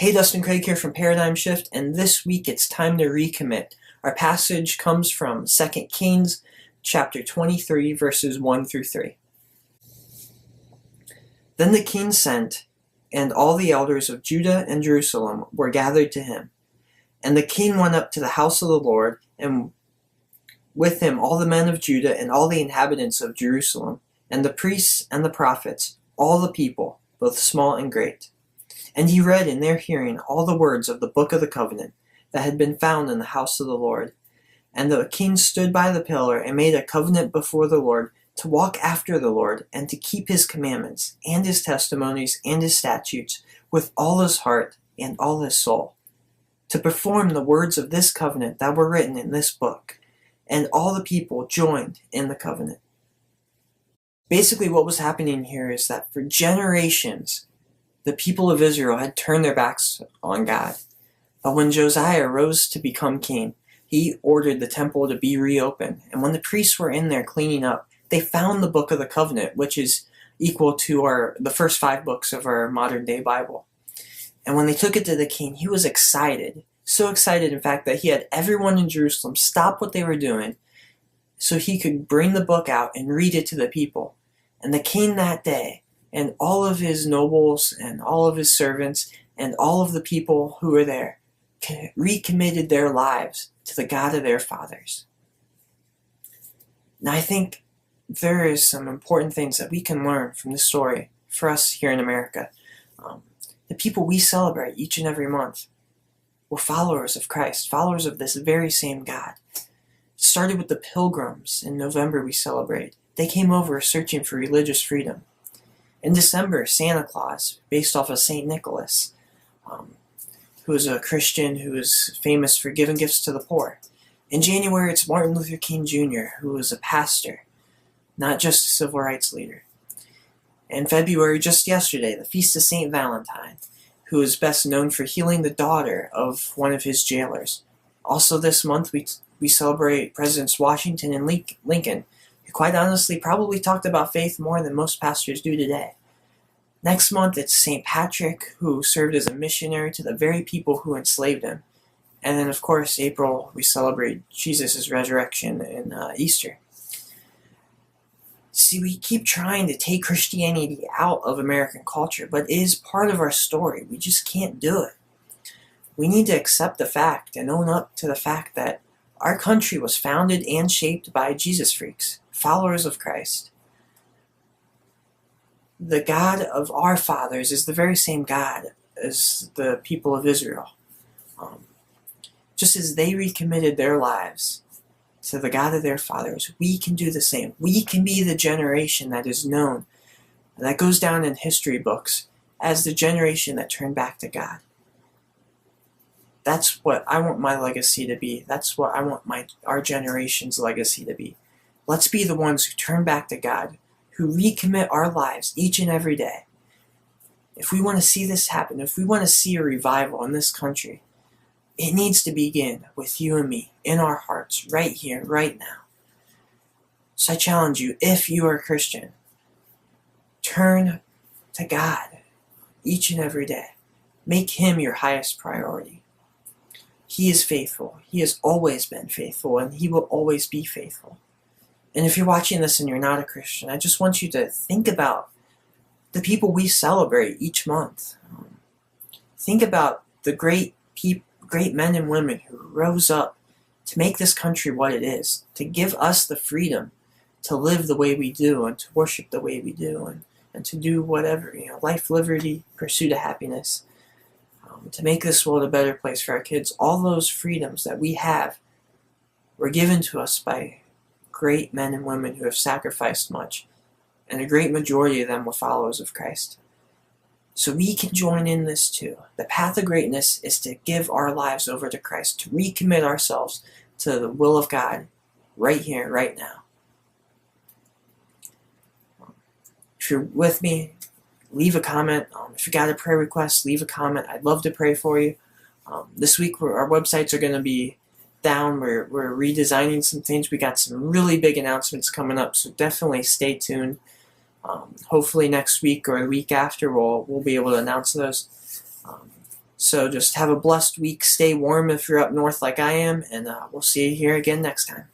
Hey, Dustin Craig here from Paradigm Shift, and this week it's time to recommit. Our passage comes from 2 Kings chapter 23, verses 1 through 3. Then the king sent, and all the elders of Judah and Jerusalem were gathered to him. And the king went up to the house of the Lord, and with him all the men of Judah and all the inhabitants of Jerusalem, and the priests and the prophets, all the people, both small and great. And he read in their hearing all the words of the book of the covenant that had been found in the house of the Lord. And the king stood by the pillar and made a covenant before the Lord to walk after the Lord and to keep his commandments and his testimonies and his statutes with all his heart and all his soul, to perform the words of this covenant that were written in this book. And all the people joined in the covenant. Basically, what was happening here is that for generations, the people of Israel had turned their backs on God. But when Josiah rose to become king, he ordered the temple to be reopened. And when the priests were in there cleaning up, they found the book of the covenant, which is equal to the first 5 books of our modern day Bible. And when they took it to the king, he was excited. So excited, in fact, that he had everyone in Jerusalem stop what they were doing so he could bring the book out and read it to the people. And the king that day, and all of his nobles and all of his servants and all of the people who were there recommitted their lives to the God of their fathers. Now I think there is some important things that we can learn from this story for us here in America. The people we celebrate each and every month were followers of Christ, followers of this very same God. It started with the Pilgrims in November we celebrate. They came over searching for religious freedom. In December, Santa Claus, based off of St. Nicholas, who was a Christian who was famous for giving gifts to the poor. In January, it's Martin Luther King Jr., who was a pastor, not just a civil rights leader. In February, just yesterday, the Feast of St. Valentine, who is best known for healing the daughter of one of his jailers. Also this month, we celebrate Presidents Washington and Lincoln, who quite honestly probably talked about faith more than most pastors do today. Next month, it's St. Patrick, who served as a missionary to the very people who enslaved him. And then, of course, April, we celebrate Jesus' resurrection and Easter. See, we keep trying to take Christianity out of American culture, but it is part of our story. We just can't do it. We need to accept the fact and own up to the fact that our country was founded and shaped by Jesus freaks, followers of Christ. The God of our fathers is the very same God as the people of Israel. Just as they recommitted their lives to the God of their fathers, we can do the same. We can be the generation that is known, that goes down in history books as the generation that turned back to God. That's what I want my legacy to be. That's what I want our generation's legacy to be. Let's be the ones who turn back to God, who recommit our lives each and every day. If we want to see this happen, if we want to see a revival in this country, it needs to begin with you and me, in our hearts, right here, right now. So I challenge you, if you are a Christian, turn to God each and every day. Make Him your highest priority. He is faithful. He has always been faithful, and He will always be faithful. And if you're watching this and you're not a Christian, I just want you to think about the people we celebrate each month. Think about the great men and women who rose up to make this country what it is, to give us the freedom to live the way we do and to worship the way we do and to do whatever, life, liberty, pursuit of happiness, to make this world a better place for our kids. All those freedoms that we have were given to us by great men and women who have sacrificed much, and a great majority of them were followers of Christ. So we can join in this too. The path of greatness is to give our lives over to Christ, to recommit ourselves to the will of God right here, right now. If you're with me, leave a comment. If you got a prayer request, leave a comment. I'd love to pray for you. This week, our websites are going to be down. We're redesigning some things. We got some really big announcements coming up, so definitely stay tuned. Hopefully next week or the week after, we'll be able to announce those. So just have a blessed week. Stay warm if you're up north like I am, and we'll see you here again next time.